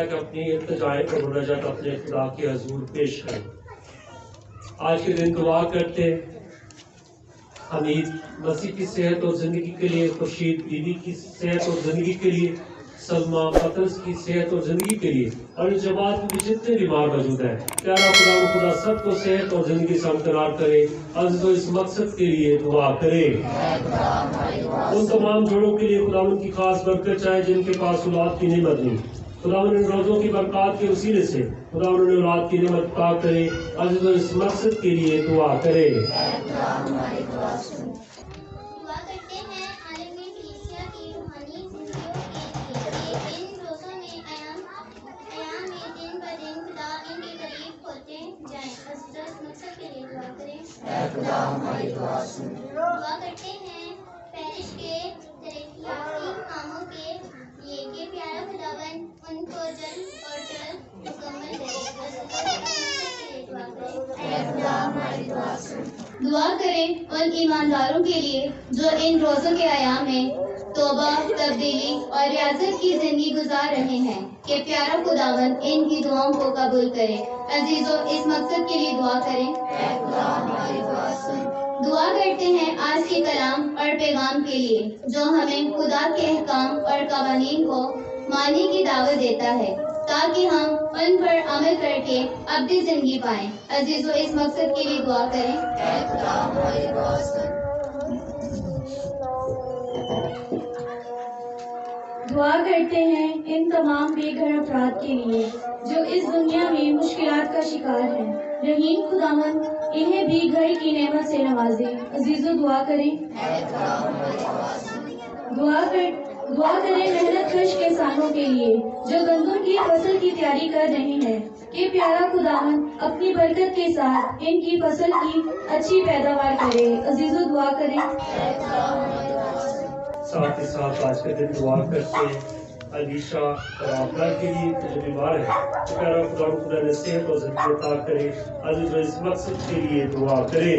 ہے کہ اپنی التجائیں اور مناجات اپنے خدا کے حضور پیش کریں۔ آج کے دن دعا کرتے حمید مسیح کی صحت اور زندگی کے لیے، خورشید بیوی کی صحت اور زندگی کے لیے، سلمہ پطرس کی صحت اور زندگی کے لیے، اور اس جماعت میں بھی جتنے بیمار موجود ہیں، پیارا خدا سب کو صحت اور زندگی سے ہمکنار کرے۔ عزیز و اس مقصد کے لیے دعا کرے۔ ان تمام جوڑوں کے لیے خدا ان کی خاص برکت چاہے جن کے پاس اولاد کی نعمت نہیں، خدا ان روزوں کی برکات کے وسیلے سے خدا انہیں اولاد کی نعمت عطا کرے۔ عزیز و اس مقصد کے لیے دعا کرے۔ دعا کرتے ہیں پیرش کے ترقیاتی کاموں کے لیے کہ پیارا خداوند ان کو جلد اور جلد مکمل کرے۔ دعا کریں ان ایمانداروں کے لیے جو ان روزوں کے ایام میں توبہ، تبدیلی اور ریاضت کی زندگی گزار رہے ہیں کہ پیارا خداوند ان کی دعاؤں کو قبول کرے۔ عزیزو اس مقصد کے لیے دعا کریں۔ دعا کرتے ہیں آج کے کلام اور پیغام کے لیے جو ہمیں خدا کے احکام اور قوانین کو ماننے کی دعوت دیتا ہے تاکہ ہم ان پر عمل کر کے ابدی زندگی پائیں۔ عزیزو اس مقصد کے لیے دعا کریں۔ دعا کرتے ہیں ان تمام بے گھر افراد کے لیے جو اس دنیا میں مشکلات کا شکار ہیں۔ رحیم خداوند انہیں بھی گھر کی نعمت سے نوازے۔ عزیزو دعا کریں۔ دعا کریں محنت کش کسانوں کے لیے جو گندم کی فصل کی تیاری کر رہے ہیں کہ پیارا خداوند اپنی برکت کے ساتھ ان کی فصل کی اچھی پیداوار کرے۔ عزیزو دعا کریں۔ ساتھ ہی ساتھ آج کے دن دعا کرتے علیشہ اور عابدہ کے لیے جو بیمار ہے، تو پیارا خدا نے صحت اور زندگی عطا کرے۔ عزیز و اس مقصد کے لیے دعا کرے۔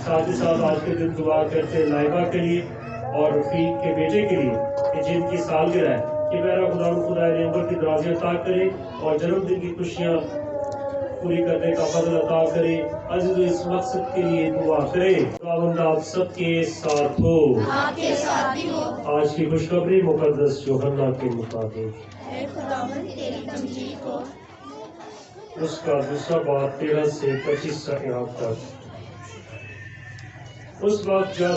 ساتھ ہی ساتھ آج کے دن دعا کرتے لائبہ کے لیے اور رفیق کے بیٹے کے لیے کہ جن کی سالگرہ ہے، کہ پیارا خدا نے عمر کی درازی عطا کرے اور جنم دن کی خوشیاں پوری کرنے کا فضل عطا کرے۔ عزیز و اس مقصد کے لیے دعا کرے۔ خداوند آپ سب کے ساتھ ہو۔ آج کی خوشخبری مقدس یوحنا کے مطابق اس کا دوسرا باب 13 سے 25 تک۔ اس وقت جب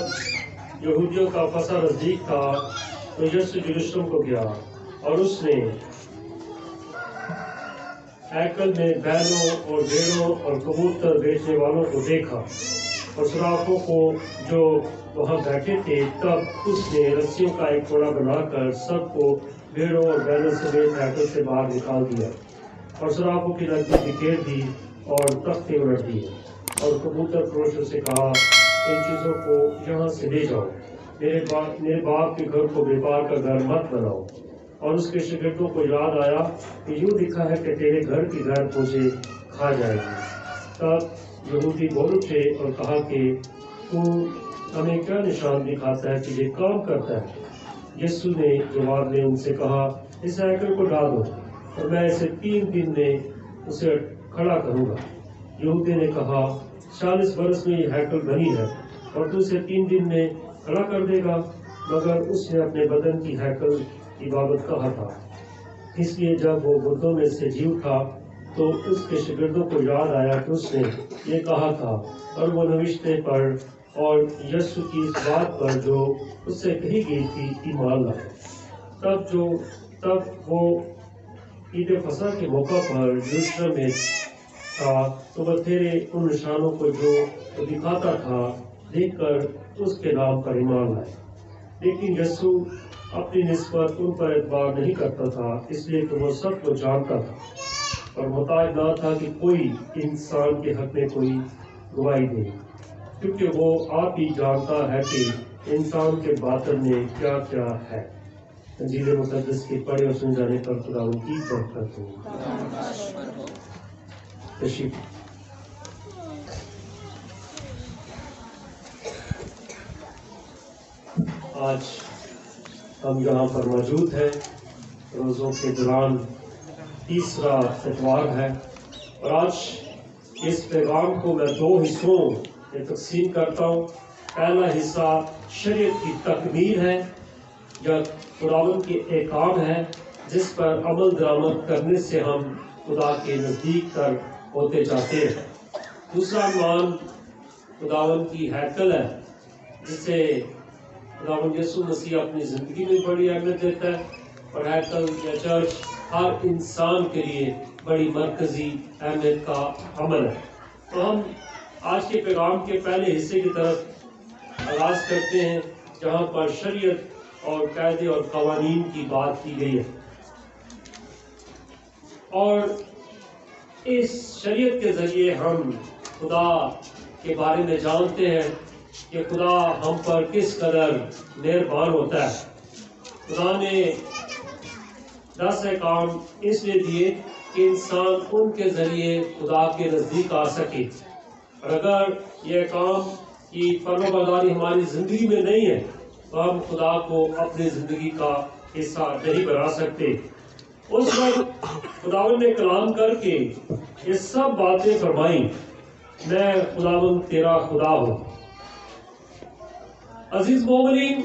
یہودیوں کا فصح نزدیک تھا تو یسوع یروشلم کو گیا اور اس نے ہیکل میں بیلوں اور بھیڑوں اور کبوتر بیچنے والوں کو دیکھا اور صرافوں کو جو وہاں بیٹھے تھے۔ تب اس نے رسیوں کا ایک کوڑا بنا کر سب کو بھیڑوں اور بیلوں سمیت ہیکل سے باہر نکال دیا اور صرافوں کی نقدی بکھیر دی اور تختے الٹ دیے اور کبوتر فروشوں سے کہا ان چیزوں کو یہاں سے لے جاؤ، میرے باپ کے گھر کو بیپار کا گھر مت بناؤ۔ اور اس کے شاگردوں کو یاد آیا کہ یوں لکھا ہے کہ تیرے گھر کی گھر تجھے کھا جائے گی۔ تب یہودی بول اٹھے اور کہا کہ تو ہمیں کیا نشان دکھاتا ہے کہ یہ کام کرتا ہے؟ یسوع نے جواب میں ان سے کہا اس ہیکل کو ڈھا دو اور میں اسے 3 دن میں اسے کھڑا کروں گا۔ یہودی نے کہا 40 برس میں یہ ہیکل بنی ہے اور تو اسے 3 دن میں کھڑا کر دے گا؟ مگر اس نے اپنے بدن کی ہیکل کی بابت کہا تھا۔ اس لیے جب وہ مردوں میں سے جی اٹھا تو اس کے شاگردوں کو یاد آیا کہ اس نے یہ کہا تھا اور وہ نوشتے پر اور یسوع کی اس بات پر جو اس سے کہی گئی تھی ایمان لائے۔ تب وہ عید فصح کے موقع پر یروشلم میں تھا تو بتھیرے ان نشانوں کو جو وہ دکھاتا تھا دیکھ کر اس کے نام پر ایمان لائے۔ لیکن یسوع اپنی نسبت ان پر اعتبار نہیں کرتا تھا، اس لیے کہ وہ سب کو جانتا تھا اور محتاج نہ تھا کہ کوئی انسان کے حق میں کوئی گواہی دے، کیونکہ وہ آپ ہی جانتا ہے کہ انسان کے باطن میں کیا کیا ہے۔ انجیل مقدس کے پڑھے اور سن جانے پر خدا ان کی برکت ہو۔ تشریف آج ہم یہاں پر موجود ہیں روزوں کے دوران تیسرا اتوار ہے، اور آج اس پیغام کو میں 2 حصوں میں تقسیم کرتا ہوں۔ پہلا حصہ شریعت کی تکمیل ہے یا خداوند کے احکام ہے جس پر عمل درآمد کرنے سے ہم خدا کے نزدیک تر ہوتے جاتے ہیں۔ دوسرا عنوان خداوند کی ہیکل ہے جسے خداوند یسوع مسیح اپنی زندگی میں بڑی اہمیت دیتا ہے، اور ہیکل یا چرچ ہر انسان کے لیے بڑی مرکزی اہمیت کا عمل ہے۔ تو ہم آج کے پیغام کے پہلے حصے کی طرف آغاز کرتے ہیں جہاں پر شریعت اور قاعدے اور قوانین کی بات کی گئی ہے، اور اس شریعت کے ذریعے ہم خدا کے بارے میں جانتے ہیں کہ خدا ہم پر کس قدر مہربان ہوتا ہے۔ خدا نے 10 احکام اس لیے دیے کہ انسان ان کے ذریعے خدا کے نزدیک آ سکے، اور اگر یہ احکام کی فرمانبرداری ہماری زندگی میں نہیں ہے تو ہم خدا کو اپنی زندگی کا حصہ نہیں بنا سکتے۔ اس وقت خداوند نے کلام کر کے یہ سب باتیں فرمائیں، میں خداوند تیرا خدا ہوں۔ عزیز مومنین،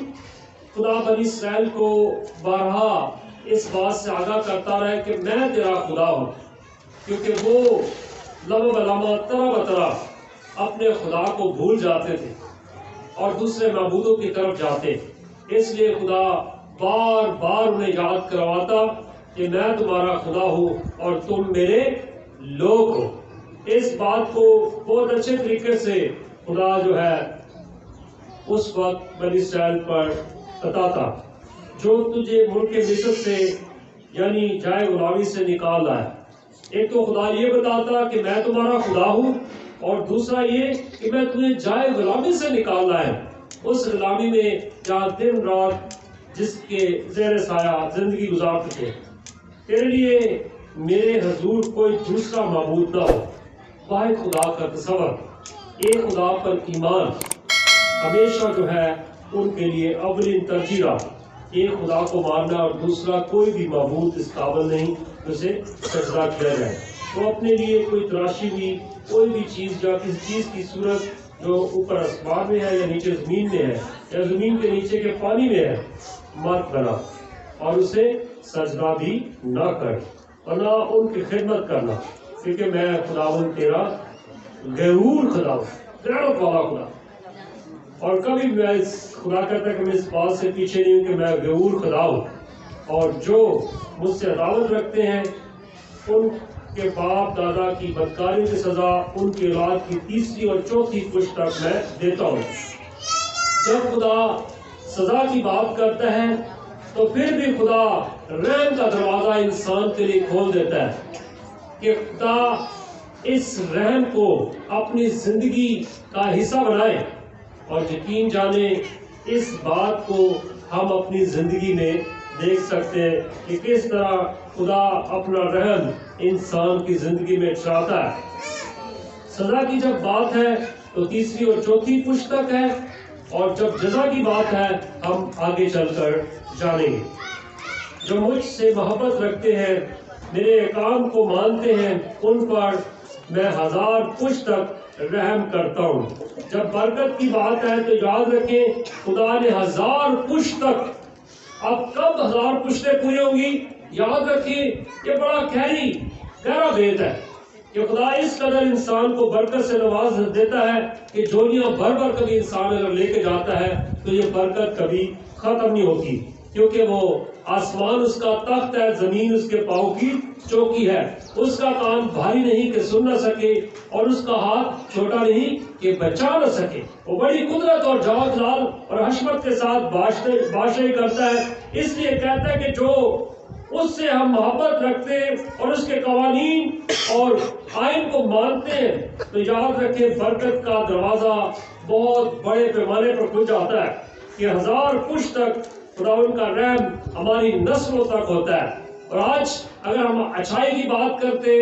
خدا بنی اسرائیل کو بارہا اس بات سے آگاہ کرتا رہا کہ میں تیرا خدا ہوں، کیونکہ وہ لمحہ بلمحہ طرح بطرح اپنے خدا کو بھول جاتے تھے اور دوسرے معبودوں کی طرف جاتے۔ اس لیے خدا بار بار انہیں یاد کرواتا کہ میں تمہارا خدا ہوں اور تم میرے لوگ ہو۔ اس بات کو بہت اچھے طریقے سے خدا جو ہے اس وقت بنی اسرائیل پر بتاتا، جو تجھے ملک مصر سے یعنی جائے غلامی سے نکالا ہے۔ ایک تو خدا یہ بتاتا کہ میں تمہارا خدا ہوں، اور دوسرا یہ کہ میں تمہیں جائے غلامی سے نکالا ہے، اس غلامی میں جہاں دن رات جس کے زیر سایہ زندگی گزارتے تھے۔ تیرے لیے میرے حضور کوئی دوسرا معبود نہ ہو، واحد خدا کا تصور، ایک خدا پر ایمان ہمیشہ جو ہے ان کے لیے اولین ترجیح رہا۔ ایک خدا کو ماننا اور دوسرا کوئی بھی معبود اس قابل نہیں جسے سجدہ کیا جائے۔ وہ اپنے لیے کوئی تراشی ہوئی کوئی بھی چیز یا کسی چیز کی صورت جو اوپر آسمان میں ہے یا نیچے زمین میں ہے یا زمین کے نیچے کے پانی میں ہے مت بنا، اور اسے سجدہ بھی نہ کر اور نہ ان کی خدمت کرنا، کیونکہ میں خداوند تیرا غیور خدا ہوں، غیرت والا خدا۔ اور کبھی میں اس خدا کہتا کہ میں اس بات سے پیچھے نہیں ہوں کہ میں غیور خدا ہوں، اور جو مجھ سے عداوت رکھتے ہیں ان کے باپ دادا کی بدکاری کی سزا ان کی اولاد کی 3ری اور 4تھی پشت تک میں دیتا ہوں۔ جب خدا سزا کی بات کرتا ہے تو پھر بھی خدا رحم کا دروازہ انسان کے لیے کھول دیتا ہے کہ خدا اس رحم کو اپنی زندگی کا حصہ بنائے، اور یقین جانے اس بات کو ہم اپنی زندگی میں دیکھ سکتے ہیں کہ کس طرح خدا اپنا رحم انسان کی زندگی میں چاہتا ہے۔ سزا کی جب بات ہے تو 3ری اور 4تھی پشت تک ہے، اور جب جزا کی بات ہے ہم آگے چل کر جانیں گے۔ جو مجھ سے محبت رکھتے ہیں، میرے احکام کو مانتے ہیں، ان پر میں 1000 پشت تک رحم کرتا ہوں۔ جب برکت کی بات ہے تو یاد رکھیں خدا نے 1000 پشت تک، اب کب 1000 پشتیں پوری ہوں گی؟ یاد رکھیں یہ بڑا گہرا بھید ہے کہ خدا اس قدر انسان کو برکت سے نواز دیتا ہے کہ جولیاں بھر بھر کبھی انسان اگر لے کے جاتا ہے تو یہ برکت کبھی ختم نہیں ہوتی، کیونکہ وہ آسمان اس کا تخت ہے، زمین اس کے پاؤں کی چوکی ہے۔ اس کا کان بھاری نہیں کہ سن نہ سکے، اور اس کا ہاتھ چھوٹا نہیں کہ بچا نہ سکے۔ وہ بڑی قدرت اور جلال اور حشمت کے ساتھ بادشاہی کرتا ہے، اس لیے کہتا ہے کہ جو اس سے ہم محبت رکھتے ہیں اور اس کے قوانین اور آئین کو مانتے ہیں تو یاد رکھیں برکت کا دروازہ بہت بڑے پیمانے پر کھل جاتا ہے کہ 1000 پشت تک خداوند کا رحم ہماری نسلوں تک ہوتا ہے۔ اور آج اگر ہم اچھائی کی بات کرتے،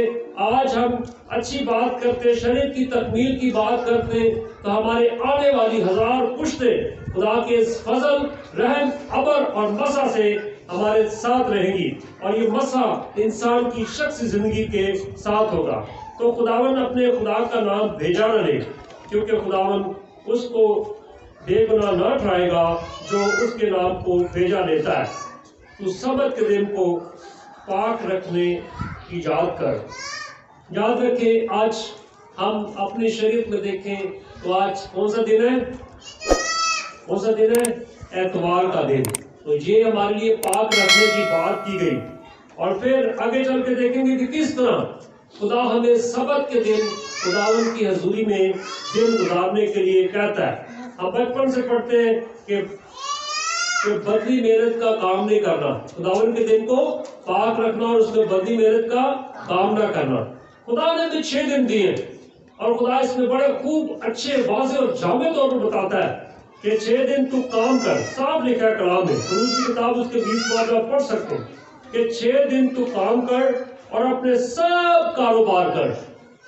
آج ہم اچھی بات کرتے، شریعت کی تکمیل کی بات کرتے، تو ہمارے آنے والی 1000 پشتیں خدا کے اس فضل، رحم، عبر اور مسا سے ہمارے ساتھ رہیں گی اور یہ مسا انسان کی شخصی زندگی کے ساتھ ہوگا۔ تو خداوند اپنے خدا کا نام بھیجا نہ لے، کیونکہ خداوند اس کو بے گناہ نہ ٹھہرائے گا جو اس کے نام کو بھیجا لیتا ہے۔ تو سبت کے دن کو پاک رکھنے کی یاد کر۔ یاد رکھیں، آج ہم اپنی شریعت میں دیکھیں تو آج کون سا دن ہے؟ کون سا دن ہے؟ اتوار کا دن۔ تو یہ ہمارے لیے پاک رکھنے کی بات کی گئی، اور پھر آگے چل کے دیکھیں گے کہ کس طرح خدا ہمیں سبت کے دن خداوند کی حضوری میں دن گزارنے کے لیے کہتا ہے۔ ہم بچپن سے پڑھتے ہیں کہ بدلی محنت کا کام نہیں کرنا، خداوند کے دن کو پاک رکھنا اور اس میں بدلی محنت کا کام نہ کرنا۔ خدا نے بھی 6 دن دیے، اور خدا اس میں بڑے خوب اچھے واضح اور جامع طور پر بتاتا ہے کہ 6 دن تو کام کر۔ صاف لکھا ہے کلام میں، خروج کی کتاب اس کے 20 بار آپ پڑھ سکتے ہیں کہ 6 دن تو کام کر اور اپنے سب کاروبار کر۔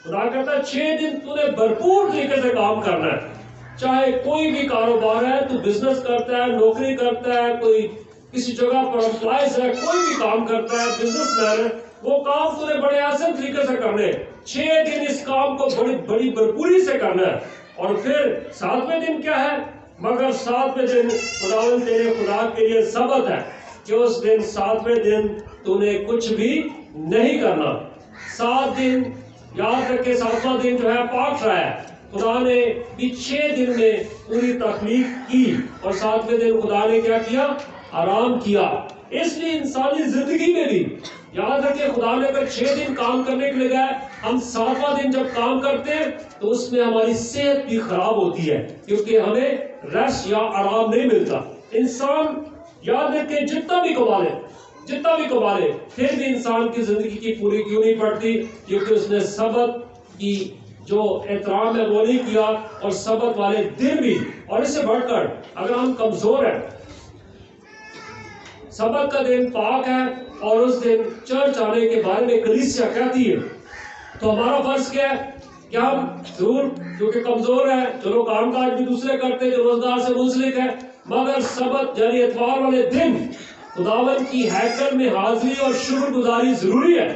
خدا کہتا ہے 6 دن تو نے بھرپور طریقے سے کام کرنا ہے، چاہے کوئی بھی کاروبار ہے، تو بزنس کرتا ہے، نوکری کرتا ہے، کوئی کسی جگہ پر امپلائز ہے، کوئی بھی کام کرتا ہے، بزنس مین ہے، وہ کام تو نے بڑے آسان طریقے سے کرنے۔ 6 دن اس کام کو بڑی بھرپوری سے کرنا ہے، اور پھر 7ویں دن کیا ہے؟ مگر 7ویں دن خداوند تیرے خدا کے لیے سبت ہے کہ اس دن 7ویں دن تو نے کچھ بھی نہیں کرنا۔ 7 دن یاد رکھے، 7واں دن جو ہے پاک رہا ہے۔ خدا نے بھی 6 دن میں پوری تخلیق کی، اور 7ویں دن خدا نے کیا کیا؟ آرام کیا۔ اس لیے انسانی زندگی میں بھی یاد رکھے، خدا نے اگر 6 دن کام کرنے کے لیے گئے، ہم 7واں دن جب کام کرتے ہیں تو اس میں ہماری صحت بھی خراب ہوتی ہے، کیونکہ ہمیں ریسٹ یا آرام نہیں ملتا۔ انسان یاد رکھے جتنا بھی کما لے پھر بھی انسان کی زندگی کی پوری کیوں نہیں پڑتی؟ کیونکہ اس نے سبت کی جو احترام ہے وہ نہیں کیا، اور سبت والے دن بھی۔ اور اس سے بڑھ کر اگر ہم کمزور ہیں، سبت کا دن پاک ہے اور اس دن چرچ آنے کے بارے میں کلیسیا کہتی ہے، تو ہمارا فرض کیا ہے کہ ہم ضرور کیونکہ کمزور ہے، چلو کام کاج بھی دوسرے کرتے ہیں جو روزگار سے منسلک ہے، مگر سبت یعنی اتوار والے دن خداوند کی ہیکل میں حاضری اور شکر گزاری ضروری ہے۔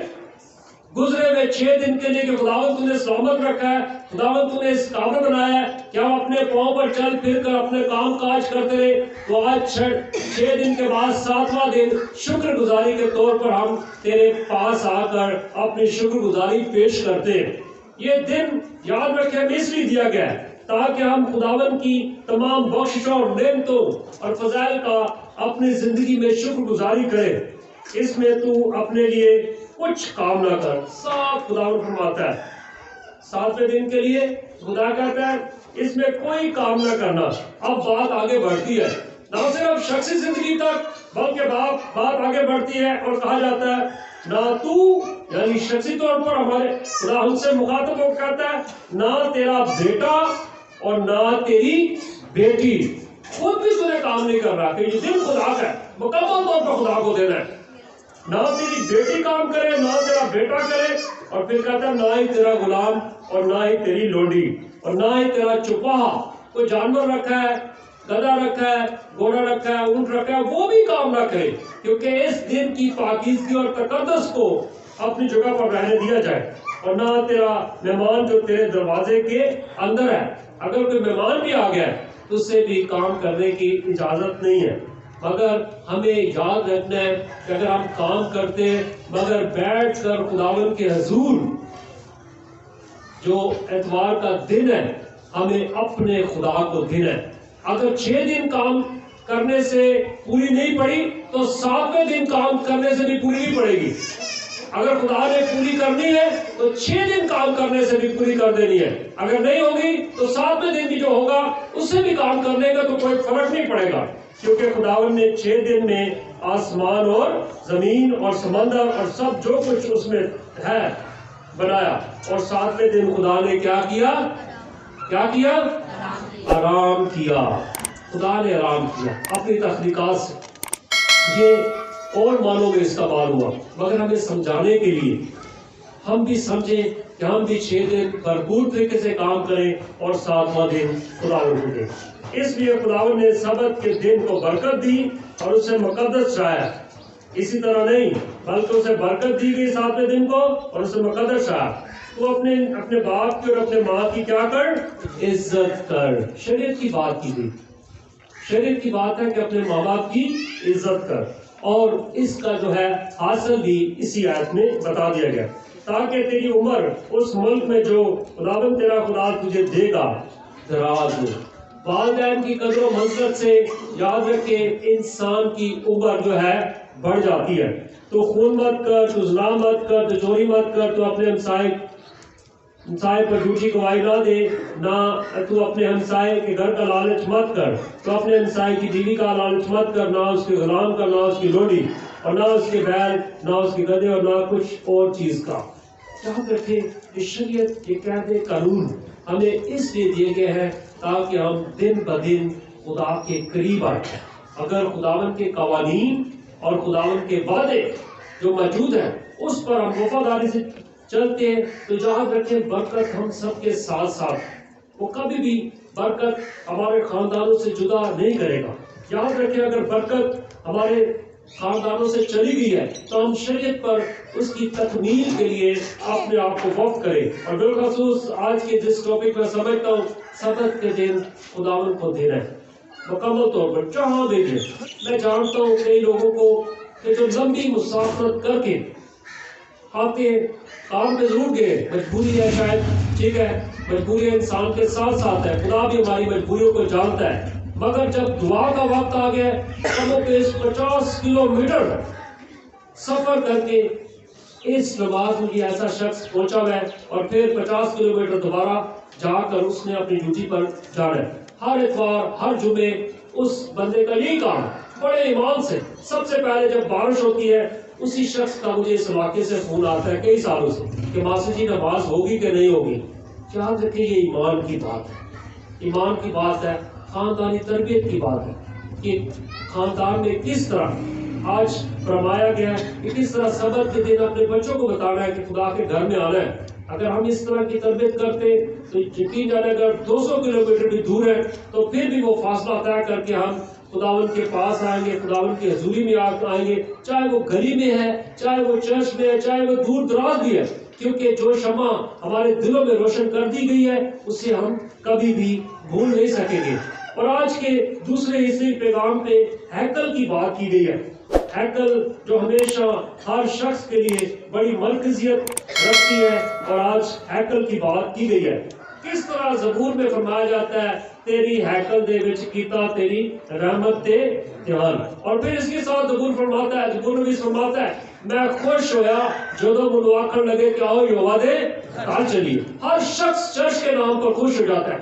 گزرے ہوئے 6 دن کے لیے کہ خداوند تو نے سلامت رکھا ہے، خداوند تو نے اس قابل بنایا ہے کہ ہم اپنے پاؤں پر چل پھر کر اپنے کام کاج کرتے رہے، تو آج 6 دن کے بعد 7واں دن شکر گزاری کے طور پر ہم تیرے پاس آ کر اپنی شکر گزاری پیش کرتے ہیں۔ یہ دن یاد رکھے ہمیں اس لیے دیا گیا ہے تاکہ ہم خداوند کی تمام بخششوں اور نعمتوں اور فضائل کا اپنی زندگی میں شکر گزاری کریں۔ اس میں تو اپنے لیے کچھ کام نہ کر، صاف خداوند فرماتا ہے 7ویں دن کے لیے خدا کہتا ہے اس میں کوئی کام نہ کرنا۔ اب بات آگے بڑھتی ہے، نہ صرف شخصی زندگی تک بلکہ بات آگے بڑھتی ہے اور کہا جاتا ہے نہ تو یعنی شخصی طور پر ہمارے خدا ہم سے مخاطب ہو کہتا ہے نہ تیرا بیٹا اور نہ تیری بیٹی، خود بھی تُو نے کام نہیں کر رہا کہ یہ دن خدا کا ہے، مکمل طور پر خدا کو دینا ہے۔ نہ تیری بیٹی کام کرے، نہ تیرا بیٹا کرے، اور پھر کہتا ہے نہ ہی تیرا غلام اور نہ ہی تیری لونڈی اور نہ ہی تیرا چپاہا۔ کوئی جانور رکھا ہے، گدھا رکھا ہے، گھوڑا رکھا ہے، اونٹ رکھا ہے، وہ بھی کام نہ کرے، کیونکہ اس دن کی پاکیزگی اور تقدس کو اپنی جگہ پر رہنے دیا جائے۔ اور نہ تیرا مہمان جو تیرے دروازے کے اندر ہے، اگر کوئی مہمان بھی آ گیا ہے تو اس سے بھی کام کرنے کی اجازت نہیں ہے۔ مگر ہمیں یاد رکھنا ہے کہ اگر ہم کام کرتے ہیں مگر بیٹھ کر خداوند کے حضور جو اتوار کا دن ہے ہمیں اپنے خدا کو دینا ہے۔ اگر 6 دن کام کرنے سے پوری نہیں پڑی تو 7ویں دن کام کرنے سے بھی پوری نہیں پڑے گی۔ اگر خدا نے پوری کرنی ہے تو 6 دن کام کرنے سے بھی پوری کر دینی ہے، اگر نہیں ہوگی تو 7ویں دن بھی جو ہوگا اس سے بھی کام کرنے کا تو کوئی فرق نہیں پڑے گا، کیونکہ خداوند نے 6 دن میں آسمان اور زمین اور سمندر اور سب جو کچھ اس میں ہے بنایا، اور 7ویں دن خدا نے کیا کیا؟ آرام کیا۔ خدا نے آرام کیا اپنی تخلیقات سے۔ یہ اور معنوں میں استعمال ہوا، مگر ہمیں سمجھانے کے لیے ہم بھی سمجھیں کہ ہم بھی 6 دن بھرپور طریقے سے کام کریں اور 7واں دن خداوند کو دیں۔ اس لیے خداوند نے سبت کے دن کو برکت دی اور اسے مقدس ٹھہرایا۔ اسی طرح نہیں بلکہ اسے برکت دی گئی 7ویں دن کو اور اسے مقدس رہا. تو اپنے باپ کی اور اپنے ماں کی کیا کر؟ عزت کر. شریعت کی بات کی گئی. شریعت کی بات ہے کہ اپنے ماں باپ کی عزت کر، اور اس کا جو ہے حاصل بھی اسی آیت میں بتا دیا گیا، تاکہ تیری عمر اس ملک میں جو خداوند تیرا خدا تجھے دے گا دراز ہو. والدین کی قدر و منزلت سے یاد رکھے انسان کی عمر جو ہے بڑھ جاتی ہے. تو خون مت کر، تو زنا مت کر، تو چوری مت کر، تو اپنے ہمسائے پر جھوٹی گواہی نہ دے، نہ تو اپنے ہمسائے کے گھر کا لالچ مت کر، تو اپنے ہمسائے کی بیوی کا لالچ مت کر، نہ اس کے غلام کا، نہ اس کی لوڈی، اور نہ اس کے بیل، نہ اس کے گدھے، اور نہ کچھ اور چیز کا. یاد رکھے یہ شریعت، یہ قاعدے قانون ہمیں اس لیے دیے گئے ہیں تاکہ ہم دن بدن خدا کے قریب آئیں. اگر خداوند کے قوانین اور خداوند کے وعدے جو موجود ہیں اس پر ہم وفاداری سے چلتے ہیں تو یاد رکھیں برکت ہم سب کے ساتھ ساتھ، وہ کبھی بھی برکت ہمارے خاندانوں سے جدا نہیں کرے گا. یاد رکھیں اگر برکت ہمارے خاندانوں سے چلی گئی ہے تو ہم شریعت پر اس کی تکمیل کے لیے اپنے آپ کو وقف کریں. اور بالخصوص آج کے جس ٹاپک میں سمجھتا ہوں سبت کے دن خداوند کو دینا ہے مکمل طور پر جہاں بھی دیں. میں جانتا ہوں کئی لوگوں کو کہ جو لمبی مسافرت کر کے آتے کام پہ ضرور گئے، مجبوری ہے شاید، ٹھیک ہے، مجبوری انسان کے ساتھ ساتھ ہے، خدا بھی ہماری مجبوریوں کو جانتا ہے، مگر جب دعا کا وقت آ گیا تب وہ 50 کلومیٹر سفر کر کے اس نماز میں ایسا شخص پہنچا ہوا ہے اور پھر 50 کلومیٹر دوبارہ جا کر اس نے اپنی ڈیوٹی پر جانا ہے. ہر اتوار، ہر جمعے اس بندے کا یہی کام بڑے ایمان سے. سب سے پہلے جب بارش ہوتی ہے اسی شخص کا مجھے اس علاقے سے فون آتا ہے کئی سالوں سے کہ ماسٹر جی نماز ہوگی کہ نہیں ہوگی. یاد رکھیں یہ ایمان کی بات ہے، ایمان کی بات ہے، خاندانی تربیت کی بات ہے کہ خاندان میں کس طرح آج فرمایا گیا ہے کہ کس طرح سبت کے دن اپنے بچوں کو بتانا ہے کہ خدا کے گھر میں آنا ہے. اگر ہم اس طرح کی تربیت کرتے تو یقین جانے اگر 200 کلومیٹر بھی دور ہے تو پھر بھی وہ فاصلہ طے کر کے ہم خداوند کے پاس آئیں گے، خداوند کی حضوری میں آئیں گے، چاہے وہ گلی میں ہے، چاہے وہ چرچ میں ہے، چاہے وہ دور دراز بھی ہے، کیونکہ جو شمع ہمارے دلوں میں روشن کر دی گئی ہے اسے ہم کبھی بھی بھول نہیں سکیں گے. اور آج کے دوسرے حصے پیغام پہ ہیکل کی بات کی گئی ہے. ہیکل جو ہمیشہ ہر شخص کے لیے بڑی مرکزیت رکھتی ہے، اور آج ہیکل کی بات کی گئی ہے. کس طرح زبور میں فرمایا جاتا ہے تیری ہیکل دے وچ کیتا تیری رحمت تے دھیان. اور پھر اس کے ساتھ زبور فرماتا ہے، زبور نبی فرماتا ہے میں خوش ہویا جدوں منو آکھن لگے کہ آؤ یہوہ دے گھر چلیے. ہر شخص چرچ کے نام پر خوش ہو جاتا ہے.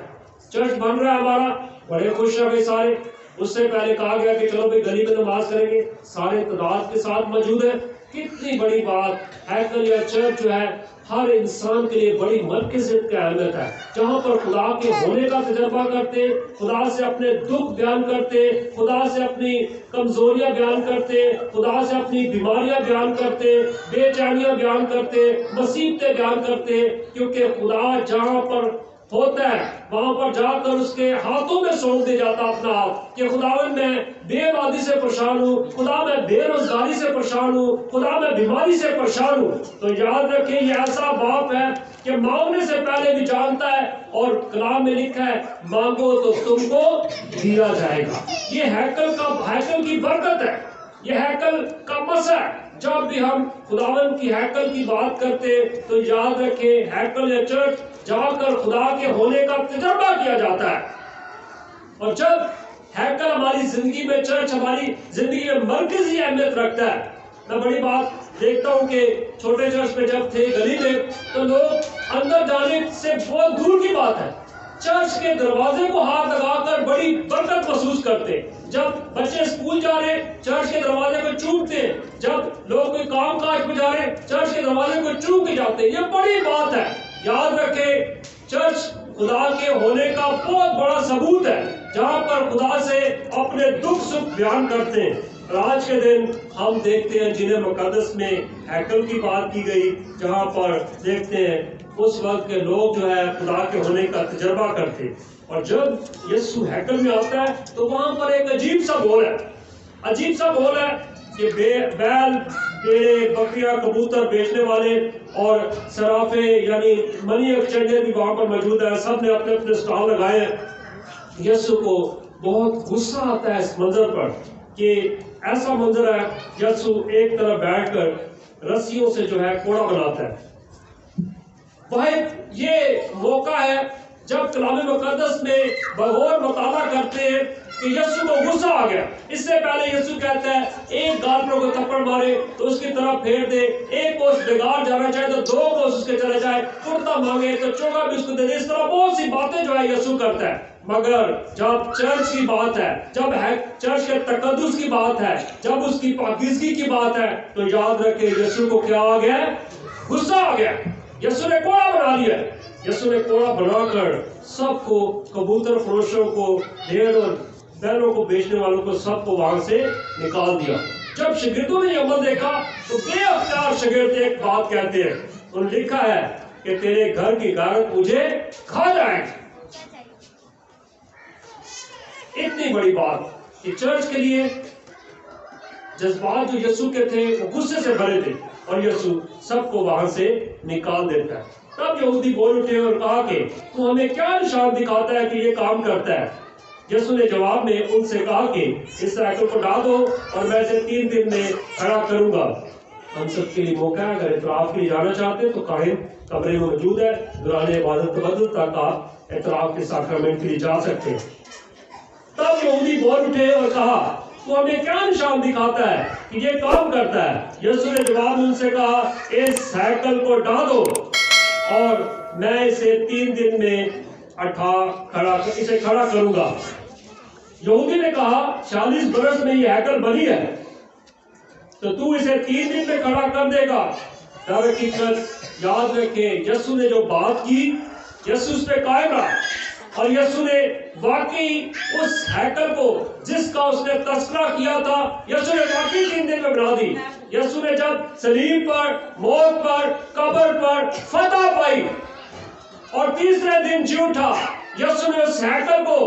چرچ بن رہا ہے ہمارا، بڑے خوش ہیں بھائی سارے. اس سے پہلے کہا گیا کہ چلو بھائی گلی میں نماز کریں گے، سارے تعداد کے ساتھ موجود ہیں. کتنی بڑی بات. ہیکل یا چرچ جو ہے ہر انسان کے لیے بڑی مرکزیت کی اہمیت ہے، جہاں پر خدا کے ہونے کا تجربہ کرتے، خدا سے اپنے دکھ بیان کرتے، خدا سے اپنی کمزوریاں بیان کرتے، خدا سے اپنی بیماریاں بیان کرتے، بے چینیاں بیان کرتے، مصیبتیں بیان کرتے. کیونکہ خدا جہاں پر ہوتا ہے وہاں پر جا کر اس کے ہاتھوں میں سونپ دے جاتا اپنا ہاتھ کہ خداوند میں بے وادی سے پریشان ہوں، خدا میں بے روزگاری سے پریشان ہوں، خدا میں بیماری سے پریشان ہوں. تو یاد رکھیں یہ ایسا باپ ہے کہ مانگنے سے پہلے بھی جانتا ہے، اور کلام میں لکھا ہے مانگو تو تم کو دیا جائے گا. یہ ہیکل کی برکت ہے، یہ ہیکل کا مسئلہ ہے. جب بھی ہم خداوند کی ہیکل کی بات کرتے تو یاد رکھیں ہیکل یا چرچ جا کر خدا کے ہونے کا تجربہ کیا جاتا ہے. اور جب ہیکل ہماری زندگی میں، چرچ ہماری زندگی میں مرکزی اہمیت رکھتا ہے. میں بڑی بات دیکھتا ہوں کہ چھوٹے چرچ میں جب تھے گلی میں تو لوگ اندر جانے سے بہت دور کی بات ہے چرچ کے دروازے کو ہاتھ لگا کر بڑی برکت محسوس کرتے. جب بچے اسکول جا رہے چرچ کے دروازے کو چومتے، جب لوگ کوئی کام کاج پہ جا رہے چرچ کے دروازے کو چوم کے جاتے. یہ بڑی بات ہے. یاد رکھیں چرچ خدا کے ہونے کا بہت بڑا ثبوت ہے، جہاں پر خدا سے اپنے دکھ سکھ بیان کرتے ہیں. اور آج کے دن ہم دیکھتے ہیں جنہیں مقدس میں ہیکل کی بات کی گئی، جہاں پر دیکھتے ہیں اس وقت کے لوگ جو ہے خدا کے ہونے کا تجربہ کرتے. اور جب یسوع ہیکل میں آتا ہے تو وہاں پر ایک عجیب سا بول ہے، عجیب سا بول ہے کہ بیل بیڑے بکریاں کبوتر بیچنے والے اور صرافے یعنی منی ایکسچینجر بھی وہاں پر موجود ہے، سب نے اپنے اپنے اسٹال لگائے ہیں۔ یسوع کو بہت غصہ آتا ہے اس منظر پر کہ ایسا منظر ہے، یسوع ایک طرف بیٹھ کر رسیوں سے جو ہے کوڑا بناتا ہے۔ واحد یہ موقع ہے جب کلام مقدس میں بغور مطالعہ کرتے ہیں کہ یسوع کو غصہ آ گیا۔ اس سے پہلے یسوع کہتا ہے ایک گالپروں کو تھپڑ مارے تو اس کی طرف پھیر دے، ایک کو بگاڑ جانا چاہے تو دو کو اس کے چلے جائے، کرتا مانگے تو چوکا بھی اس کو دے دے۔ اس طرح بہت سی باتیں جو ہے یسوع کرتا ہے، مگر جب چرچ کی بات ہے، جب چرچ کے تقدس کی بات ہے، جب اس کی پاکیزگی کی بات ہے تو یاد رکھے یسوع کو کیا آ گیا؟ غصہ آ گیا۔ یسوع نے کوڑا بنا لیا۔ یسوع نے کوڑا بنا کر سب کو، کبوتر فروشوں کو، بھیڑ اور بیلوں کو بیچنے والوں کو، سب کو وہاں سے نکال دیا۔ جب شاگردوں نے یہ عمل دیکھا تو بے اختیار شاگرد ایک بات کہتے ہیں، انہوں نے لکھا ہے کہ تیرے گھر کی غیرت مجھے کھا جائے گی۔ اتنی بڑی بات کہ چرچ کے لیے جذبات جو یسوع کے تھے وہ غصے سے بھرے تھے، اور یسوع سب کو وہاں سے نکال دیتا ہے۔ تب یہودی بول اٹھے اور کہا کہ تو ہمیں کیا نشان دکھاتا ہے کہ یہ کام کرتا ہے؟ یسوع نے جواب میں ان سے کہا کہ اس ہیکل کو ڈھا دو اور میں اسے 3 دن میں کھڑا کروں گا۔ ہم سب کے لیے موقع ہے، اگر اعتراف کے لیے جانا چاہتے ہیں تو کاہن کمرے میں موجود ہے، دوران عبادت تبدل تک آپ اعتراف کے ساکرامنٹ کے لیے جا سکتے ہیں۔ تب یہودی بول اٹھے اور کہا تو ہمیں کیا نشان دکھاتا ہے کہ یہ کام کرتا ہے؟ یسوع نے جواب ان سے کہا اس ہیکل کو ڈھا دو اور میں اسے 3 دن میں اسے کھڑا کروں گا۔ یہودی نے کہا 40 برس میں یہ ہیکل بنی ہے تو تو اسے 3 دن میں کھڑا کر دے گا۔ در حقیقت یاد رکھیں یسوع نے جو بات کی یسوع اس پہ قائم رہا، اور یسوع نے واقعی اس ہیکل کو جس کا اس نے تذکرہ کیا تھا یسوع نے واقعی 3 دن میں بنا دی۔ یسوع نے جب صلیب پر، موت پر، قبر پر فتح پائی اور تیسرے دن جی اٹھا، یسوع نے اس ہیکل کو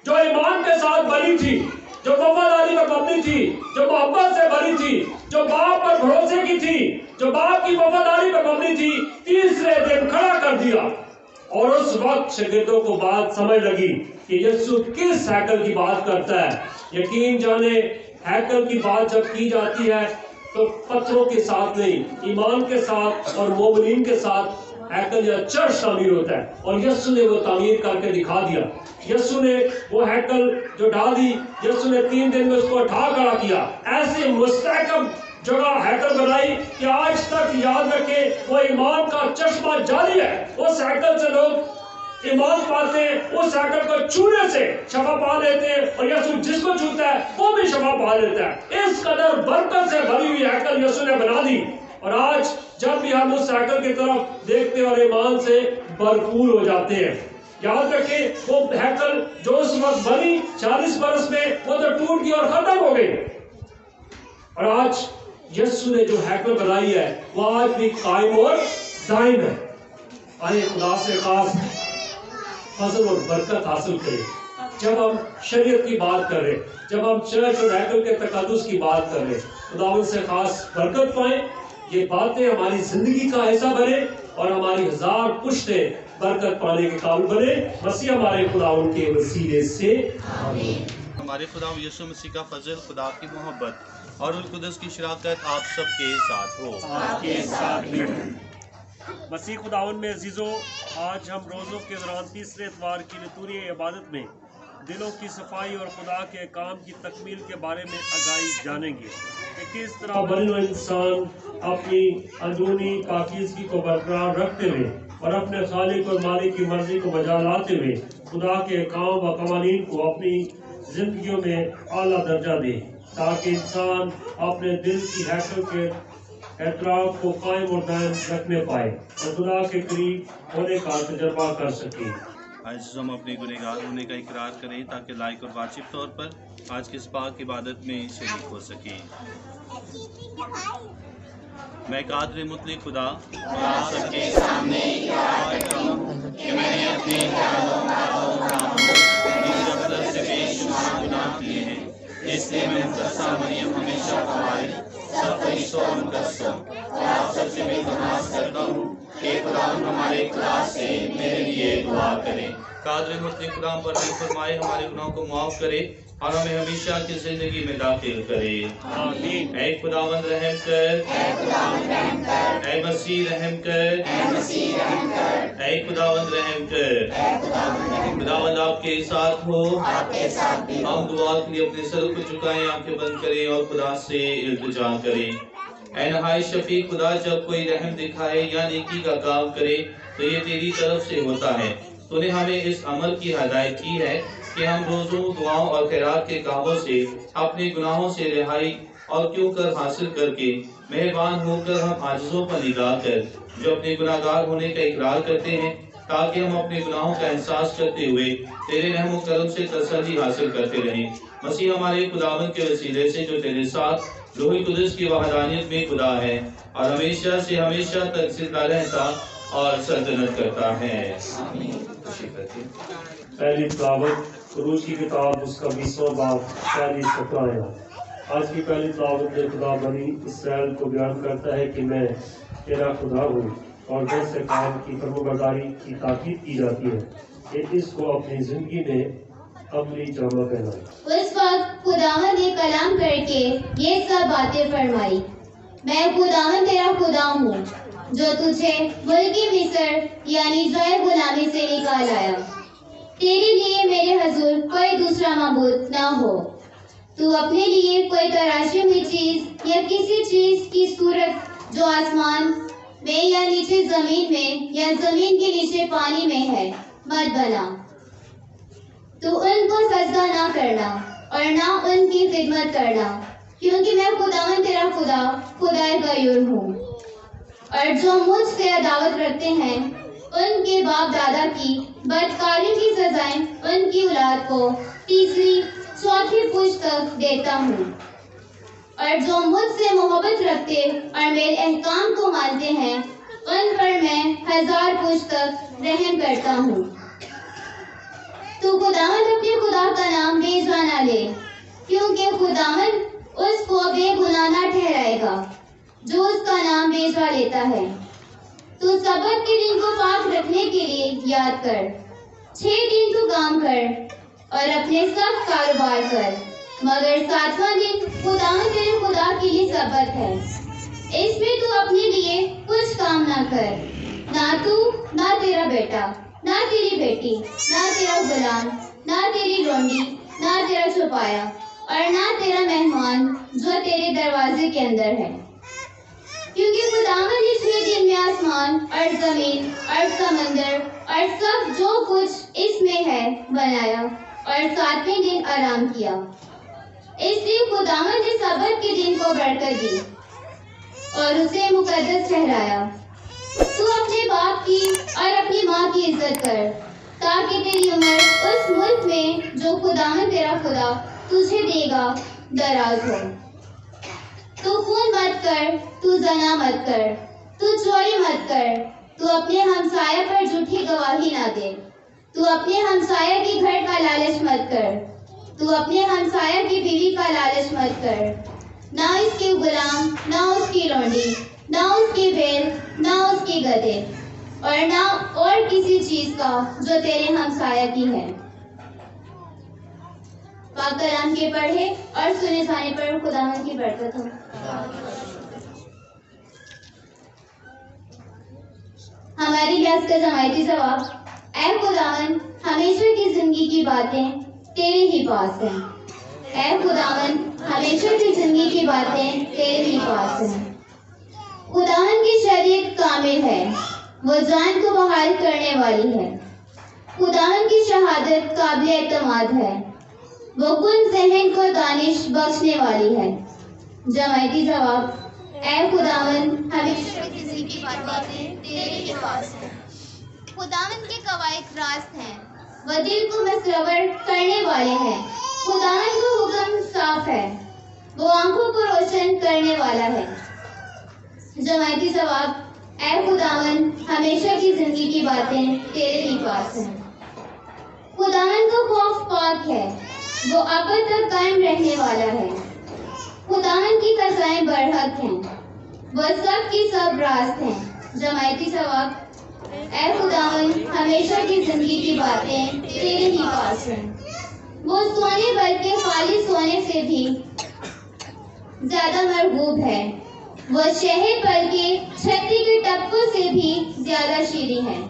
جو ایمان کے ساتھ بنی تھی، جو وفاداری پر مبنی تھی، جو محبت سے بنی تھی، جو باپ پر بھروسے کی تھی، جو باپ کی وفاداری پر مبنی تھی، تیسرے دن کھڑا کر دیا۔ اور اس وقت شاگردوں کو بات سمجھ لگی کہ یسوع کس ہیکل کی بات کرتا ہے۔ یقین جانے ہیکل کی بات جب کی جاتی ہے تو پتھروں کے ساتھ نہیں، ایمان کے ساتھ اور مومنین کے ساتھ ہیکل یا چرچ تعمیر ہوتا ہے، اور یسوع نے وہ تعمیر کر کے دکھا دیا۔ یسوع نے وہ ہیکل جو ڈھا دی، یسوع نے 3 دن میں اس کو اٹھا کھڑا کیا، ایسے مستحکم جگہ ہیکل بنائی کہ آج تک یاد رکھے وہ ایمان کا چشمہ جاری ہے۔ اس ہیکل سے لوگ ایمان پاتے ہیں، اس ہیکل کو چھونے سے شفا پا لیتے ہیں، اور یسوع جس کو چھوتا ہے وہ بھی شفا پا لیتا ہے۔ اس قدر برکت سے بھری ہوئی ہیکل یسوع نے بنا دی، اور آج جب بھی ہم اس ہیکل کی طرف دیکھتے ہیں اور ایمان سے بھرپور ہو جاتے ہیں۔ یاد رکھیں وہ ہیکل جو اس وقت بنی 40 برس میں وہ تو ٹوٹ گئی اور ختم ہو گئی، اور آج یسوع نے جو ہیکل بنائی ہے وہ آج بھی قائم اور دائم ہے۔ آئے خدا سے خاص فضل اور برکت حاصل کریں۔ جب ہم شریعت کی بات کر رہے، جب ہم چرچ اور ہیکل کے تقدس کی بات کر رہے، خداوند سے خاص برکت پائیں، یہ باتیں ہماری زندگی کا حصہ بنے اور ہماری 1000 پشتیں برکت پانے کے قابل بنے۔ مسیح ہمارے خداوند کے وسیلے سے آمین۔ ہمارے خدا یسوع مسیح کا فضل، خدا کی محبت اور روح القدس کی شراکت آپ سب کے ساتھ ہو۔ آپ کے ساتھ بھی ہو۔ مسیح خداوند میں عزیزو، آج ہم روزوں کے دوران تیسرے اتوار کی لتوری عبادت میں دلوں کی صفائی اور خدا کے کام کی تکمیل کے بارے میں آگاہی جانیں گے کہ کس طرح بنو انسان اپنی اندرونی پاکیزگی کو برقرار رکھتے ہوئے اور اپنے خالق اور مالک کی مرضی کو بجا لاتے ہوئے خدا کے کام و قوانین کو اپنی زندگیوں میں اعلیٰ درجہ دے، تاکہ انسان اپنے دل کی ہیکل کے اعتراف کو قائم اور دائم رکھنے پائے اور خدا کے قریب ہونے کا تجربہ کر سکے۔ آج ہم اپنے گنہگار ہونے کا اقرار کریں تاکہ لائق اور واجب طور پر آج کی اس پاک عبادت میں شریک ہو سکیں۔ میں قادر مطلق خدا سب کے سامنے اقرار کرتا ہوں کہ میں نے اپنے خیالوں سے بے شمار گناہ کیے ہیں، اس لیے میں مقدسہ مریم ہمیشہ قائل سب فرشتوں اور مقدسوں اور آپ سب سے مل کر نماز کرتا ہوں کہ خداوند ہمارے اخلاص سے میرے لیے دعا کرے۔ قادر مطلق خدا پر رحم فرمائے، ہمارے گناہوں کو معاف کرے اور ہمیں ہمیشہ کی زندگی میں داخل کرے۔ آمین۔ اے خداوند رحم کر، اے مسیح رحم کر، اے خداوند رحم کر۔ خداوند آپ کے ساتھ ہو، ہم دعا کے لیے اپنے سر کو جھکائیں، آنکھیں بند کریں اور خدا سے التجا کریں۔ اے نہایت شفیع خدا، جب کوئی رحم دکھائے یا نیکی کا کام کرے تو یہ تیری طرف سے ہوتا ہے۔ تو نے ہمیں اس عمل کی ہدایت کی ہے کہ ہم روزوں، دعاؤں اور خیرات کے کاموں سے اپنے گناہوں سے رہائی اور کیوں کر حاصل کر کے مہربان ہو کر ہم عاجزوں پر نگاہ کر جو اپنے گناہ گار ہونے کا اقرار کرتے ہیں، تاکہ ہم اپنے گناہوں کا احساس کرتے ہوئے تیرے رحم و کرم سے تسلی حاصل کرتے رہیں۔ مسیح ہمارے خداوند کے وسیلے سے جو تیرے ساتھ روح القدس کی وحدانیت میں خدا ہے اور ہمیشہ سے ہمیشہ تک زندہ رہتا اور سلطنت کرتا ہے۔ پہلی تلاوت روز کی کتاب اس کا 20واں باب 40 آیات۔ آج کی پہلی تلاوت میں خدا بنی اسرائیل کو بیان کرتا ہے کہ میں تیرا خدا ہوں، اور جیسے کام کی فرمانبرداری کی تاکید کی جاتی ہے کہ اس کو اپنی زندگی میں عملی جامہ پہنائے۔ اس وقت خداوند نے کلام کر کے یہ سب باتیں فرمائی۔ میں خداوند تیرا خدا ہوں جو تجھے ملک مصر یعنی جائے غلامی سے نکال آیا۔ تیرے لیے میرے حضور کوئی دوسرا معبود نہ ہو۔ تو اپنے لیے کوئی تراشی ہوئی چیز یا کسی چیز کی صورت جو آسمان میں یا نیچے زمین میں یا زمین کے نیچے پانی میں ہے مت بنا۔ تو ان کو سجدہ نہ کرنا اور نہ ان کی خدمت کرنا، کیونکہ میں خداوند تیرا خدا خدائے غیور ہوں۔ اور جو مجھ سے عداوت رکھتے ہیں ان کے باپ دادا کی بدکاری کی سزائیں ان کی اولاد کو تیسری چوتھی پشت تک دیتا ہوں۔ اور جو مجھ سے محبت رکھتے اور میرے احکام کو مانتے ہیں ان پر میں 1000 پشت تک رحم کرتا ہوں۔ تو خداوند اپنے خدا کا نام بے جا نہ لے، کیونکہ خداوند اس کو بے گناہ نہ ٹھہرائے گا جو اس کا نام بے جا لیتا ہے۔ تو سبت کے دن کو پاک رکھنے کے لیے یاد کر، 6 دن تو کام کر اور اپنے سب کاروبار کر، مگر 7واں دن خداوند تیرے خدا کے لیے سبت ہے۔ اس میں تو اپنے لیے کچھ کام نہ کر، نہ تو، نہ تیرا بیٹا، نہ تیری بیٹی، نہ تیرا غلام، نہ تیری لونڈی، نہ تیرا چھپایا، اور نہ تیرا مہمان جو تیرے دروازے کے اندر ہے۔ کیونکہ خداوند نے 6 دن میں آسمان اور زمین اور سمندر اور سب جو کچھ اس میں ہے بنایا اور 7ویں دن آرام کیا۔ اس لیے خداوند نے سبت کے دن کو برکت دی اور اسے مقدس ٹھہرایا۔ تو اپنے باپ کی اور اپنی ماں کی عزت کر، تاکہ تیری عمر اس ملک میں جو خداوند تیرا خدا تجھے دے گا دراز ہو۔ تو خون مت کر، تو زنا مت کر، تو چوری مت کر، تو اپنے ہمسایہ پر جھوٹی گواہی نہ دے، تو اپنے ہمسایہ کے گھر کا لالچ مت کر، تو اپنے ہمسایہ کی بیوی کا لالچ مت کر، نہ اس کے غلام، نہ اس کی لونڈی، نہ اس کے بیل، نہ اس کے گدھے، اور نہ اور کسی چیز کا جو تیرے ہمسایہ کی ہے۔ پاک کلام کے پڑھے اور سنے جانے پر خداوند کی برکت ہو۔ ہماری بیعت کا جماعتی جواب: اے خداوند، ہمیشہ کی زندگی کی باتیں تیرے ہی پاس ہیں۔ اے خداوند، ہمیشہ کی زندگی کی باتیں تیرے ہی پاس ہیں۔ خداوند کی شریعت کامل ہے، وہ جان کو بحال کرنے والی ہے۔ خداوند کی شہادت قابل اعتماد ہے، وہ کن ذہن کو دانش بخشنے والی ہے۔ جماعتی جواب: اے خداوند، ہمیشہ کی زندگی کی باتیں تیرے ہی پاس ہیں۔ خداوند کے قواعد راست ہیں، وہ دل کو مسرور کرنے والے ہیں۔ خداوند کا حکم صاف ہے، وہ آنکھوں کو روشن کرنے والا ہے۔ جماعتی جواب: اے خداوند، ہمیشہ کی زندگی کی باتیں تیرے ہی پاس ہیں۔ خداوند کا خوف پاک ہے، وہ اب تک قائم رہنے والا ہے۔ خداوند کی قضائیں برحق ہیں، وہ سب کی سب راست ہیں۔ جماعتی ثواب: اے خداوند، ہمیشہ کی زندگی کی باتیں تیرے ہی پاس ہیں۔ وہ سونے بلکہ خالص سونے سے بھی زیادہ مرغوب ہے، وہ شہد بلکہ چھتی کے ٹپکوں سے بھی زیادہ شیریں ہے۔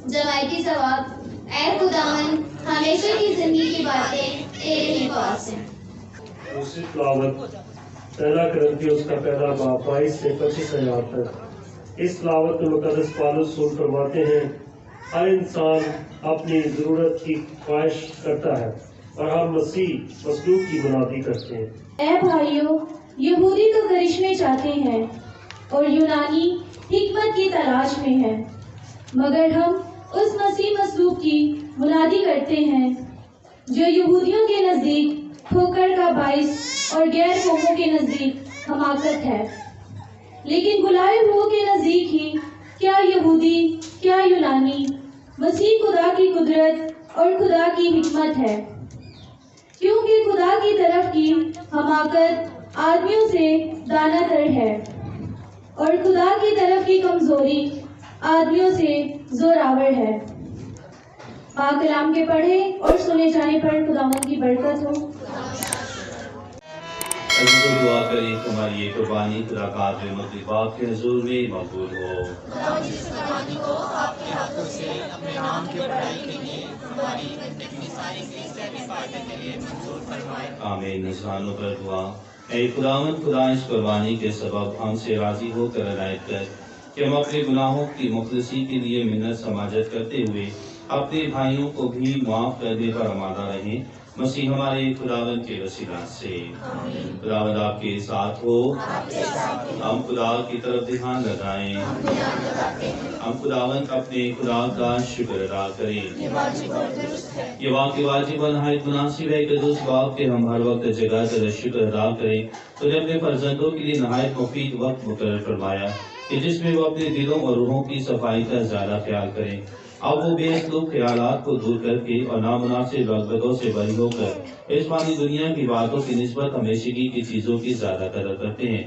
جماعتی ثواب: اے خداوند، ہمیشہ کی زندگی کی باتیں تیرے ہی پاس ہیں۔ دوسری تلاوت پہلا کرنتھیوس کا پہلا باب 22 سے 25 آیات تک۔ اس تلاوت میں مقدس پالس رسول فرماتے ہیں، ہر انسان اپنی ضرورت کی خواہش کرتا ہے اور ہم مسیح مصلوب کی منادی کرتے ہیں۔ اے بھائیو، یہودی تو کرشمے چاہتے ہیں اور یونانی حکمت کی تلاش میں ہیں، مگر ہم اس مسیح مصلوب کی منادی کرتے ہیں جو یہودیوں کے نزدیک ٹھوکر کا باعث اور غیر قوموں کے نزدیک حماقت ہے، لیکن بلائے ہوئے کے نزدیک ہی کیا یہودی کیا یونانی مسیح خدا کی قدرت اور خدا کی حکمت ہے، کیونکہ خدا کی طرف کی حماقت آدمیوں سے دانہ تر ہے اور خدا کی طرف کی کمزوری آدمیوں سے زوراور ہے۔ پاک کلام کے پڑھے اور سنے جانے پر خداوند کی برکت ہو۔ اللہ کو دعا کریں کہ ہماری یہ قربانی خدا کا مطلب باپ کے حضور میں مقبول ہو۔ خداوند اس قربانی کو آپ کے ہاتھوں سے اپنے نام کی بڑائی کے لیے ہماری اتنی ساری کلیسیا کے فائدے کے لیے منظور فرمائے۔ آمین۔ نذرانوں پر دعا۔ اے خداوند، خدا اس قربانی کے سبب ہم سے راضی ہو کر عنایت کر کہ ہم اپنے گناہوں کی مخلصی کے لیے منت سماجت کرتے ہوئے اپنے بھائیوں کو بھی معاف کرنے پر آمادہ رہیں، مسیح ہمارے خداوند کے وسیلہ سے۔ خداوند آپ کے ساتھ ہو۔ ہم خدا کی طرف دھیان لگائیں۔ ہم خداوند اپنے خدا کا شکر ادا کریں۔ یہ واقعی واجب و نہایت مناسب ہے کہ اس باپ کے ہم ہر وقت جگہ طرح شکر ادا کریں تو نے اپنے فرزندوں کے لیے نہایت مفید وقت مقرر فرمایا کہ جس میں وہ اپنے دلوں اور روحوں کی صفائی کا زیادہ خیال کریں۔ اب وہ بے اسلوب خیالات کو دور کر کے اور نامناسب رغبتوں سے بری ہو کر اس فانی دنیا کی باتوں کی نسبت ہمیشگی کی چیزوں کی زیادہ قدر کرتے ہیں۔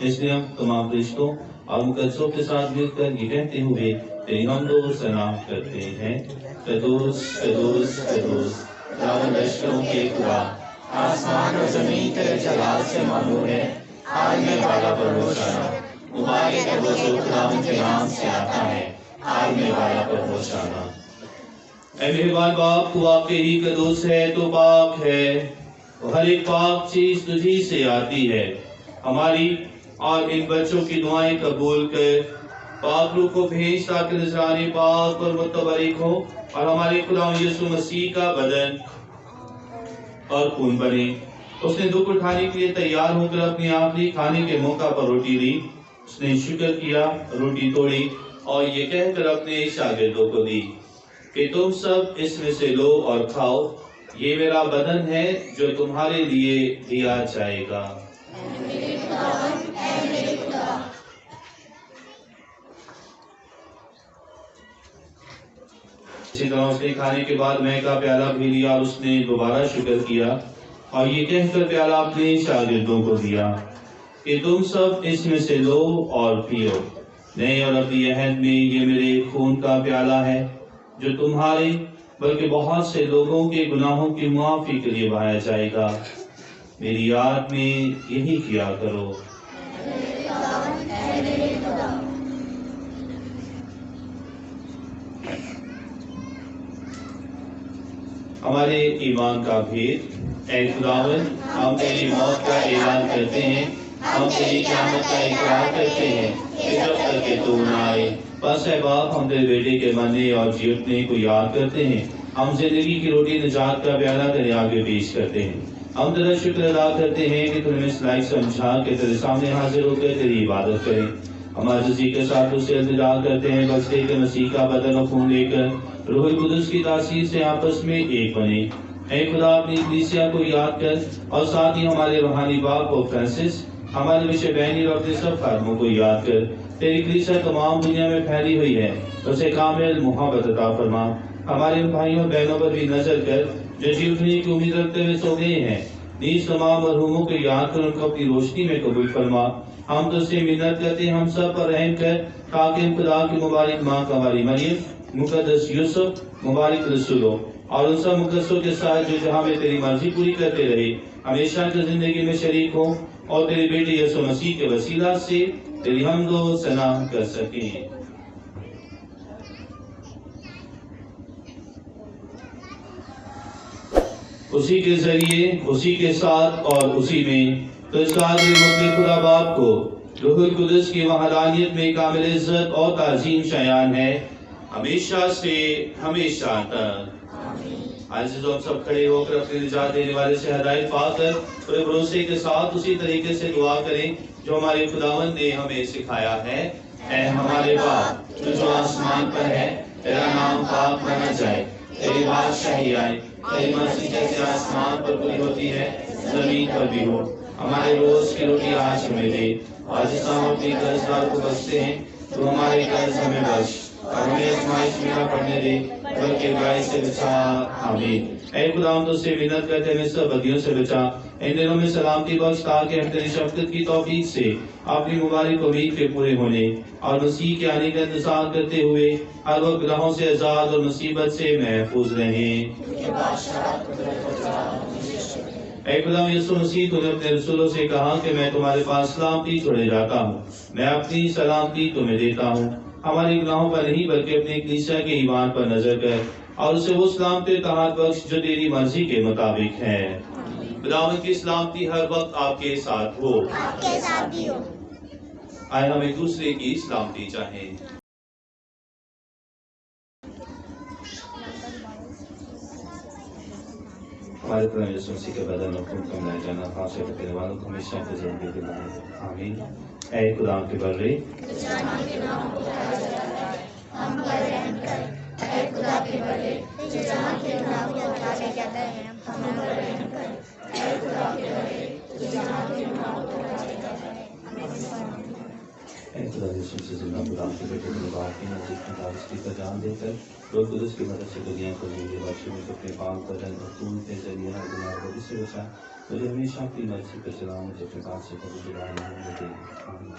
اس لیے ہم تمام فرشتوں اور مقدسوں کے ساتھ مل کر یہ کہتے ہوئے تیری حمد و ثنا کرتے ہیں، قدوس قدوس قدوس خداوند لشکروں کے خدا، آسمان اور زمین تیرے جلال سے معمور ہے۔ عالم والا پر ہوشانہ، مبارک ہے وہ جو خداوند کے نام سے آتا ہے۔ عالم والا پر ہوشانہ۔ اے مہربان باپ، تو واقعی قدوس ہے، تو پاک ہے، ہر ایک پاک چیز تجھی سے آتی ہے۔ ہماری اور ان بچوں کی دعائیں قبول کر، پاک روح کو بھیج تاکہ نذرانے پاک اور متبرک ہو اور ہمارے خدا یسوع مسیح کا بدن اور خون بنے۔ اس نے دکھ اٹھانے کے لیے تیار ہو کر اپنی آخری کھانے کے موقع پر روٹی لی، اس نے شکر کیا، روٹی توڑی اور یہ کہہ کر اپنے شاگردوں کو دی کہ تم سب اس میں سے لو اور کھاؤ، یہ میرا بدن ہے جو تمہارے لیے دیا جائے گا۔ اسی طرح اس نے کھانے کے بعد مے کا پیالہ بھی لیا اور اس نے دوبارہ شکر کیا اور یہ کہہ کر پیالہ اپنے شاگردوں کو دیا کہ تم سب اس میں سے لو اور پیو، نئے اور ابدی عہد میں یہ میرے خون کا پیالہ ہے جو تمہارے بلکہ بہت سے لوگوں کے گناہوں کی معافی کے لیے بہایا جائے گا۔ میری یاد میں یہی کیا کرو۔ ہمارے ایمان کا بھید، اے خداوند، ہم تیری موت کا اعلان کرتے ہیں، ہم تیری قیامت کا اقرار کرتے ہیں کہ جب تک کہ تو نہ آئے۔ بس اے باپ، ہم تیرے بیٹے کے مرنے اور جی اٹھنے کو یاد کرتے ہیں، ہم زندگی کی روٹی نجات کا پیالہ تیرے آگے پیش کرتے ہیں۔ ہم تیرا شکر ادا کرتے ہیں کہ تو نے اس لائق سمجھا کہ تیرے سامنے حاضر ہو کر تیری عبادت کریں۔ ہم عاجزی کے ساتھ اس سے التجا کرتے ہیں بچتے کہ مسیح کا بدن و خون لے کر روح القدس کی تاثیر سے آپس میں ایک بنے۔ اے خدا، اپنی کلیسیا کو یاد کر اور ساتھ ہی ہمارے روحانی باپ کو فرانسس، ہمارے بشپ بینی اور اپنے سب خادموں کو یاد کر۔ تیری کلیسیا تمام دنیا میں پھیلی ہوئی ہے، اسے کامل محبت عطا فرما۔ ہمارے ان بھائیوں اور بہنوں پر بھی نظر کر جو جی اٹھنے کی امید رکھتے ہوئے سو گئے ہیں، نیز تمام مرحوموں کو یاد کر ان کو اپنی روشنی میں قبول فرما۔ ہم تو سے منت کرتے ہیں ہم سب پر رحم کر، تاکہ ہم خدا کی مبارک ماں کنواری مریم، مقدس یوسف، مبارک رسولوں اور ان سب مقدسوں کے ساتھ جو جہاں میں تیری مرضی پوری کرتے رہے، ہمیشہ کی زندگی میں شریک ہوں اور تیرے بیٹے یسوع مسیح کے وسیلہ سے تیری حمد و ثنا کر سکیں۔ اسی کے ذریعے، اسی کے ساتھ اور اسی میں تو اس قادر مطلق خدا باپ کو روح القدس کی وحدانیت میں کامل عزت اور تعظیم شایان ہے، ہمیشہ سے ہمیشہ تک۔ عزیزو ہم سب کھڑے ہو کر اپنے نجات دینے والے سے ہدایت پا کر پورے بھروسے کے ساتھ اسی طریقے سے دعا کریں جو ہمارے خداوند نے ہمیں سکھایا ہے۔ اے ہمارے باپ جو آسمان پر ہے، تیرا نام پاک مانا جائے، تیری بادشاہی آئے، تیری مرضی جیسے آسمان پر پوری ہوتی ہے زمین پر بھی ہو۔ ہمارے روز کی روٹی آج ہمیں دے، اور جس طرح ہم اپنی قرضدار کو بخشتے ہیں تو ہمارے قرض ہمیں بخش، اور ہمیں آزمائش میں نہ پڑنے دے بلکہ برائی سے بچا، آمین۔ اے خدا ہم تو سے منت کرتے ہیں ہمیں سب بدیوں سے بچا، ان دنوں میں سلامتی بخش تاکہ ہم تیری شفقت کی توفیق سے اپنی مبارک امید کے پورے ہونے اور مسیح کے آنے کا انتظار کرتے ہوئے ہر وقت گناہوں سے آزاد اور مصیبت سے محفوظ رہیں۔ اے خدا یسوع مسیح، تو نے اپنے رسولوں سے کہا کہ میں تمہارے پاس سلامتی چھوڑے جاتا ہوں، میں اپنی سلامتی تمہیں دیتا ہوں۔ ہمارے گناہوں پر نہیں بلکہ اپنی کلیسیا کے ایمان پر نظر کر اور اسے وہ سلامتی اطاعت بخش جو تیری مرضی کے مطابق ہے۔ خداوند کی سلامتی ہر وقت آپ کے ساتھ ہو۔ آئے ہم ایک دوسرے کی سلامتی چاہیں۔ ہمارے پرم یسوع مسیح کے بدن اور خون کا ملایا جانا خاص کرنے والوں کو ہمیشہ کی زندگی دلائے، آمین۔ اے خدا کے بردے، ہم پر رحم کر، اے خدا کے بردے جو جہاں کے گناہوں کو اٹھانے جاتا ہے، ہم پر رحم کر، اے خدا کے بردے جو جہاں کے گناہوں کو اٹھانے جاتا ہے، ہمیں فرمائے۔ اے خدا یسوع سے زندہ خدا کے بیٹے کے باپ کی نزدیک میں دارشتی کا جان دے کر روح قدس کی مدد سے دنیا کو زندگی بخشی میں اپنے پاک بدن اور خون کے ذریعے ہر گناہ کو اس سے بچا، مجھے ہمیشہ اپنی مرضی پر چلاؤ، مجھے اپنے پاس سے کبھی جلانا نہیں دے، آمین۔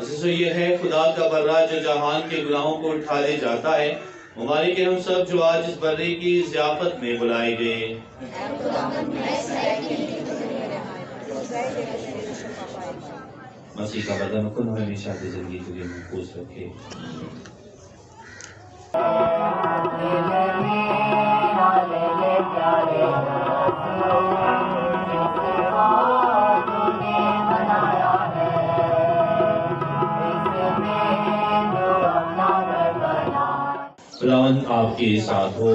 عزیزو یہ ہے خدا کا برہ جو جہان کے گناہوں کو اٹھا لے جاتا ہے، مبارک ہے ہم سب جو آج اس برے کی ضیافت میں بلائے گئے۔ مسیح کا بدن خود ہمیں ہمیشہ کی زندگی کے لیے محفوظ رکھے۔ خداوند آپ کے ساتھ ہو۔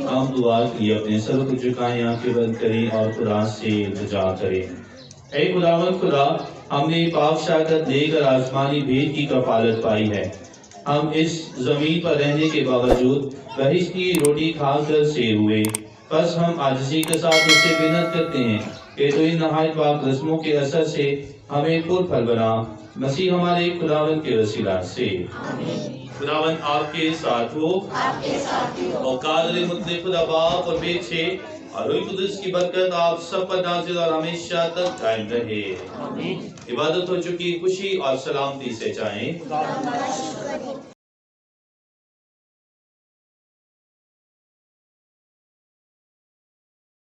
ہم دعا کی اپنے سر کو جھکائیں، آنکھیں بند کریں اور خدا سے التجا کریں۔ اے خداوند خدا، ہم نے پاک شہادت دے کر آسمانی بھیٹ کی کفالت پائی ہے۔ ہم اس زمین پر رہنے کے باوجود بہشت کی روٹی کھا کر سیر ہوئے، بس ہم عاجزی کے ساتھ اس سے منت کرتے ہیں کہ تو ان نہایت پاک رسموں کے اثر سے ہمیں پرپھل بنا، مسیح ہمارے خداوند کے وسیلہ سے۔ خداوند آپ کے ساتھ ہو، اور قادر مطلق خدا باپ اور بیٹے اور روح القدس کی برکت آپ سب پر نازل اور ہمیشہ تک قائم رہے۔ عبادت ہو چکی، خوشی اور سلامتی سے جائیں۔